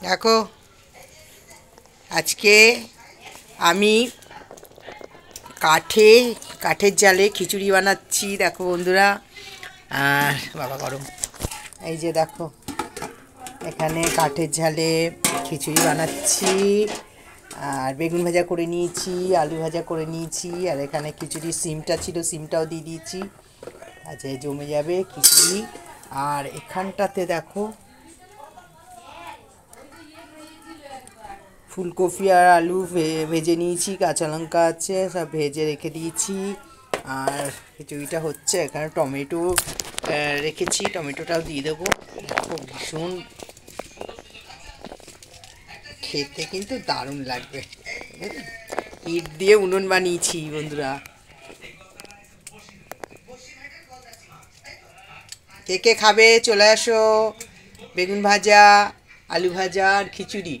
দেখো আজকে আমি কাঠের জালে খিচুড়ি বানাচ্ছি। দেখো বন্ধুরা, আর বাবা গরম, এই যে দেখো এখানে কাঠের জালে খিচুড়ি বানাচ্ছি। আর বেগুন ভাজা করে নিয়েছি, আলু ভাজা করে নিয়েছি, আর এখানে খিচুড়ি সিমটা ছিল, সিমটাও দিয়ে দিয়েছি। আচ্ছা, জমে যাবে খিচুড়ি। আর এখানটাতে দেখো ফুলকপি আর আলু ভেজে নিয়েছি, কাঁচা লঙ্কা আছে, সব ভেজে রেখে দিয়েছি। আর খিচুড়িটা হচ্ছে, এখানে টমেটো রেখেছি, টমেটোটাও দিয়ে দেবো। দেখো ভীষণ খেতে কিন্তু দারুণ লাগবে। ইট দিয়ে উনুন বানিয়েছি বন্ধুরা। কে কে খাবে চলে আসো। বেগুন ভাজা, আলু ভাজা আর খিচুড়ি।